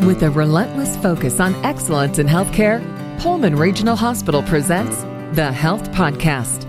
With a relentless focus on excellence in healthcare, Pullman Regional Hospital presents the Health Podcast.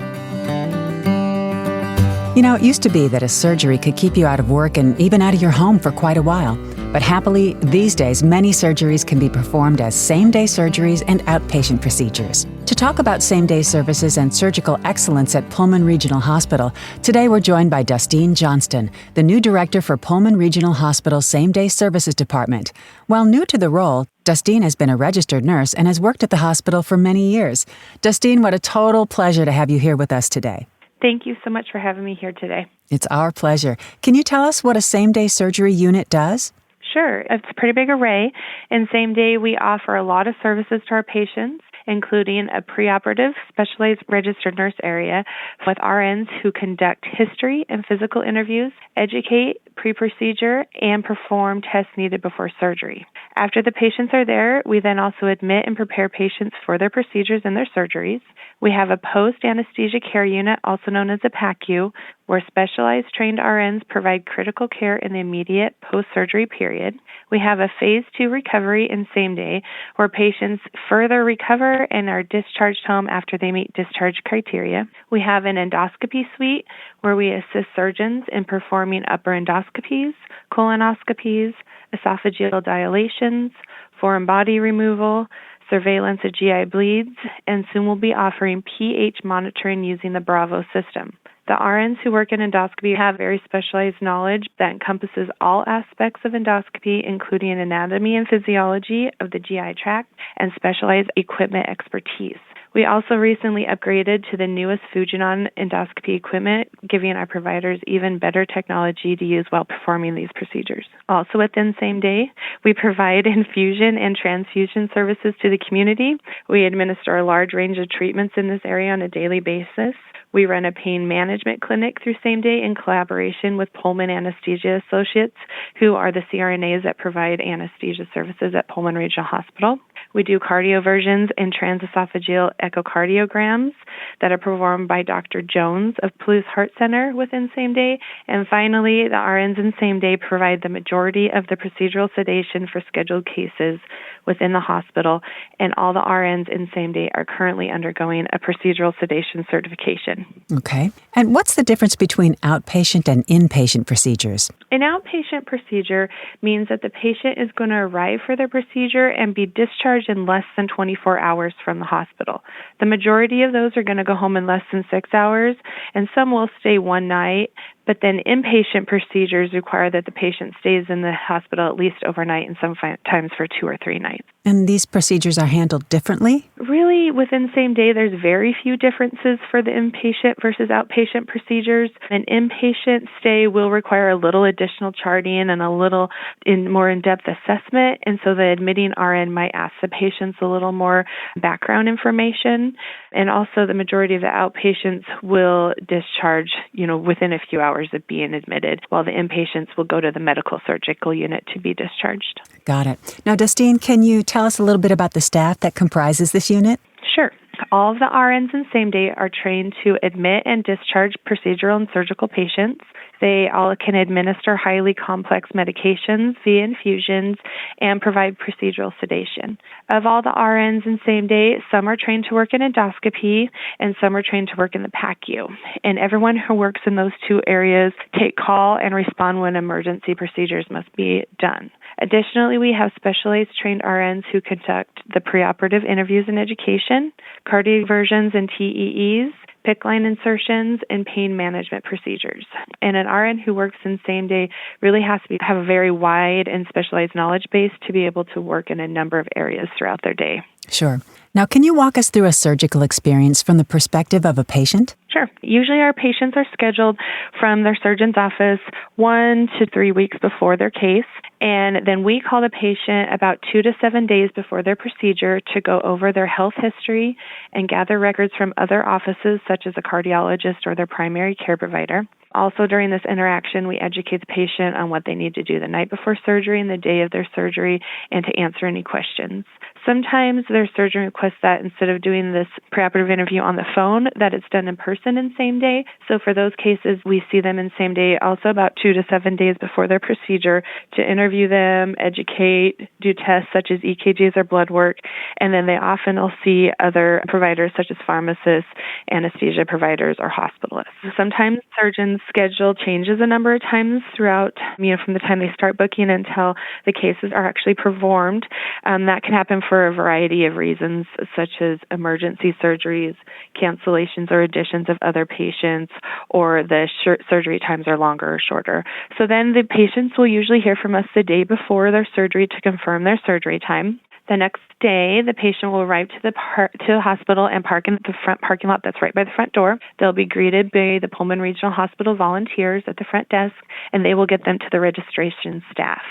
You know, it used to be that a surgery could keep you out of work and even out of your home for quite a while. But happily, these days, many surgeries can be performed as same-day surgeries and outpatient procedures. To talk about same-day services and surgical excellence at Pullman Regional Hospital, today we're joined by Dustine Johnston, the new director for Pullman Regional Hospital's Same-Day Services Department. While new to the role, Dustine has been a registered nurse and has worked at the hospital for many years. Dustine, what a total pleasure to have you here with us today. Thank you so much for having me here today. It's our pleasure. Can you tell us what a same-day surgery unit does? Sure. It's a pretty big array. In same day, we offer a lot of services to our patients, including a preoperative specialized registered nurse area with RNs who conduct history and physical interviews, educate pre-procedure, and perform tests needed before surgery. After the patients are there, we then also admit and prepare patients for their procedures and their surgeries. We have a post-anesthesia care unit, also known as a PACU, where specialized trained RNs provide critical care in the immediate post-surgery period. We have a phase 2 recovery in same day, where patients further recover and are discharged home after they meet discharge criteria. We have an endoscopy suite, where we assist surgeons in performing upper endoscopies, colonoscopies, esophageal dilations, foreign body removal, surveillance of GI bleeds, and soon we'll be offering pH monitoring using the Bravo system. The RNs who work in endoscopy have very specialized knowledge that encompasses all aspects of endoscopy, including anatomy and physiology of the GI tract and specialized equipment expertise. We also recently upgraded to the newest Fujinon endoscopy equipment, giving our providers even better technology to use while performing these procedures. Also within same day, we provide infusion and transfusion services to the community. We administer a large range of treatments in this area on a daily basis. We run a pain management clinic through same day in collaboration with Pullman Anesthesia Associates, who are the CRNAs that provide anesthesia services at Pullman Regional Hospital. We do cardioversions and transesophageal echocardiograms that are performed by Dr. Jones of Palouse Heart Center within same day. And finally, the RNs in same day provide the majority of the procedural sedation for scheduled cases within the hospital, and all the RNs in same day are currently undergoing a procedural sedation certification. Okay. And what's the difference between outpatient and inpatient procedures? An outpatient procedure means that the patient is going to arrive for their procedure and be discharged in less than 24 hours from the hospital. The majority of those are going to go home in less than 6 hours, and some will stay one night. But then inpatient procedures require that the patient stays in the hospital at least overnight and sometimes for 2 or 3 nights. And these procedures are handled differently? Really, within same day, there's very few differences for the inpatient versus outpatient procedures. An inpatient stay will require a little additional charting and a little more in-depth assessment, and so the admitting RN might ask the patients a little more background information. And also the majority of the outpatients will discharge, within a few hours of being admitted, while the inpatients will go to the medical surgical unit to be discharged. Got it. Now, Dustine, can you tell us a little bit about the staff that comprises this unit? Sure. All of the RNs in same day are trained to admit and discharge procedural and surgical patients. They all can administer highly complex medications via infusions and provide procedural sedation. Of all the RNs in same day, some are trained to work in endoscopy and some are trained to work in the PACU. And everyone who works in those two areas take call and respond when emergency procedures must be done. Additionally, we have specialized trained RNs who conduct the preoperative interviews and education, cardioversions and TEEs, PICC line insertions, and pain management procedures. And an RN who works in same day really has to have a very wide and specialized knowledge base to be able to work in a number of areas throughout their day. Sure. Now, can you walk us through a surgical experience from the perspective of a patient? Sure. Usually our patients are scheduled from their surgeon's office 1 to 3 weeks before their case, and then we call the patient about 2 to 7 days before their procedure to go over their health history and gather records from other offices such as a cardiologist or their primary care provider. Also, during this interaction, we educate the patient on what they need to do the night before surgery and the day of their surgery and to answer any questions. Sometimes their surgeon requests that instead of doing this preoperative interview on the phone, that it's done in person in same day. So for those cases, we see them in same day, also about 2 to 7 days before their procedure, to interview them, educate, do tests such as EKGs or blood work, and then they often will see other providers such as pharmacists, anesthesia providers, or hospitalists. Sometimes surgeons' schedule changes a number of times throughout, from the time they start booking until the cases are actually performed. That can happen for a variety of reasons, such as emergency surgeries, cancellations or additions of other patients, or the surgery times are longer or shorter. So then the patients will usually hear from us the day before their surgery to confirm their surgery time. The next day, the patient will arrive to the hospital and park in the front parking lot that's right by the front door. They'll be greeted by the Pullman Regional Hospital volunteers at the front desk, and they will get them to the registration staff.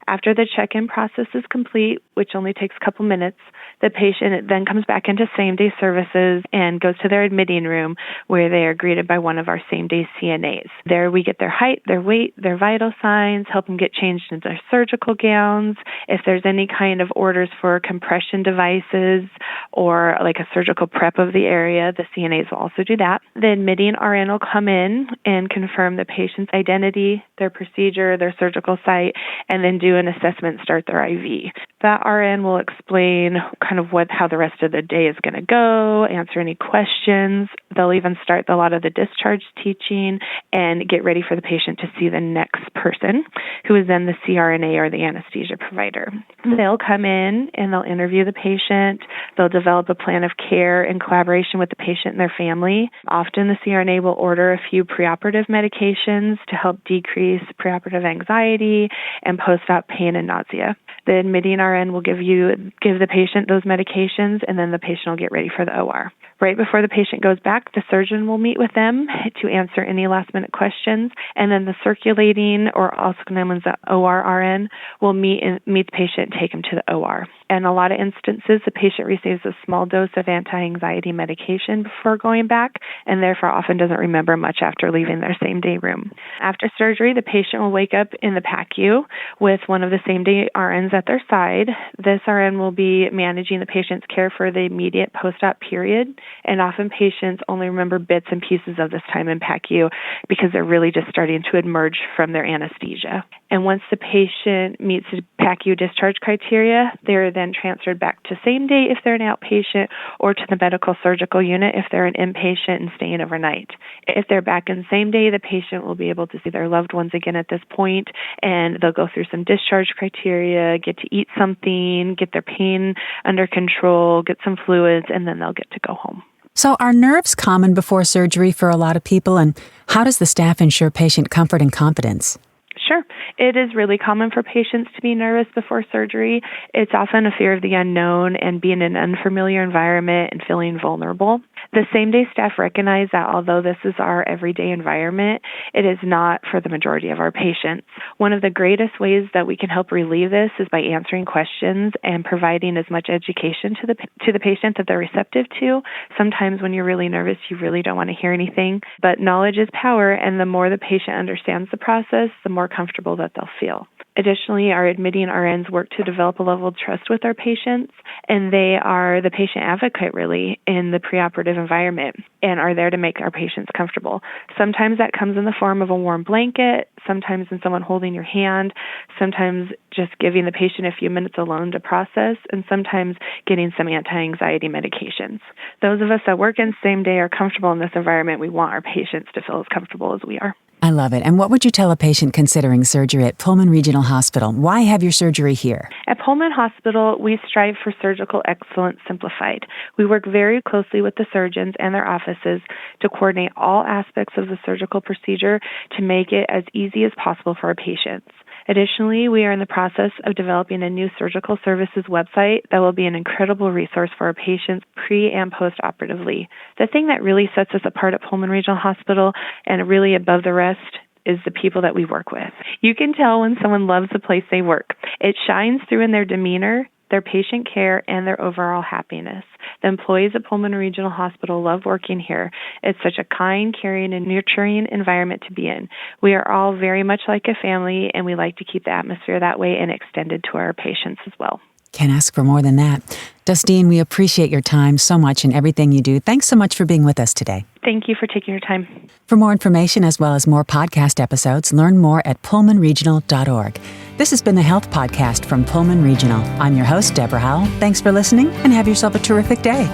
After the check-in process is complete, which only takes a couple minutes, the patient then comes back into same-day services and goes to their admitting room where they are greeted by one of our same-day CNAs. There we get their height, their weight, their vital signs, help them get changed into their surgical gowns. If there's any kind of orders for compression devices or like a surgical prep of the area, the CNAs will also do that. The admitting RN will come in and confirm the patient's identity, their procedure, their surgical site, and then do an assessment, start their IV. That RN will explain kind of how the rest of the day is going to go, answer any questions. They'll even start a lot of the discharge teaching and get ready for the patient to see the next person, who is then the CRNA or the anesthesia provider. They'll come in and they'll interview the patient. They'll develop a plan of care in collaboration with the patient and their family. Often the CRNA will order a few preoperative medications to help decrease preoperative anxiety and post-op pain and nausea. The admitting RN will give the patient those medications, and then the patient will get ready for the OR. Right before the patient goes back, the surgeon will meet with them to answer any last-minute questions, and then the circulating, or also known as the OR RN, will meet the patient and take him to the OR. In a lot of instances, the patient receives a small dose of anti-anxiety medication before going back, and therefore often doesn't remember much after leaving their same-day room. After surgery, the patient will wake up in the PACU with one of the same-day RNs at their side. This RN will be managing the patient's care for the immediate post-op period, and often patients only remember bits and pieces of this time in PACU because they're really just starting to emerge from their anesthesia. And once the patient meets the PACU discharge criteria, they're then transferred back to same day if they're an outpatient, or to the medical surgical unit if they're an inpatient and staying overnight. If they're back in same day, the patient will be able to see their loved ones again at this point, and they'll go through some discharge criteria, get to eat something, get their pain under control, get some fluids, and then they'll get to go home. So are nerves common before surgery for a lot of people, and how does the staff ensure patient comfort and confidence? Sure. It is really common for patients to be nervous before surgery. It's often a fear of the unknown and being in an unfamiliar environment and feeling vulnerable. The same-day staff recognize that although this is our everyday environment, it is not for the majority of our patients. One of the greatest ways that we can help relieve this is by answering questions and providing as much education to the patient that they're receptive to. Sometimes when you're really nervous, you really don't want to hear anything, but knowledge is power, and the more the patient understands the process, the more comfortable that they'll feel. Additionally, our admitting RNs work to develop a level of trust with our patients, and they are the patient advocate really in the preoperative environment and are there to make our patients comfortable. Sometimes that comes in the form of a warm blanket, sometimes in someone holding your hand, sometimes just giving the patient a few minutes alone to process, and sometimes getting some anti-anxiety medications. Those of us that work in same day are comfortable in this environment. We want our patients to feel as comfortable as we are. I love it. And what would you tell a patient considering surgery at Pullman Regional Hospital? Why have your surgery here? At Pullman Hospital, we strive for surgical excellence simplified. We work very closely with the surgeons and their offices to coordinate all aspects of the surgical procedure to make it as easy as possible for our patients. Additionally, we are in the process of developing a new surgical services website that will be an incredible resource for our patients pre- and post-operatively. The thing that really sets us apart at Pullman Regional Hospital and really above the rest is the people that we work with. You can tell when someone loves the place they work. It shines through in their demeanor, their patient care, and their overall happiness. The employees at Pullman Regional Hospital love working here. It's such a kind, caring, and nurturing environment to be in. We are all very much like a family, and we like to keep the atmosphere that way and extended to our patients as well. Can't ask for more than that. Justine, we appreciate your time so much and everything you do. Thanks so much for being with us today. Thank you for taking your time. For more information as well as more podcast episodes, learn more at pullmanregional.org. This has been the Health Podcast from Pullman Regional. I'm your host, Deborah Howell. Thanks for listening and have yourself a terrific day.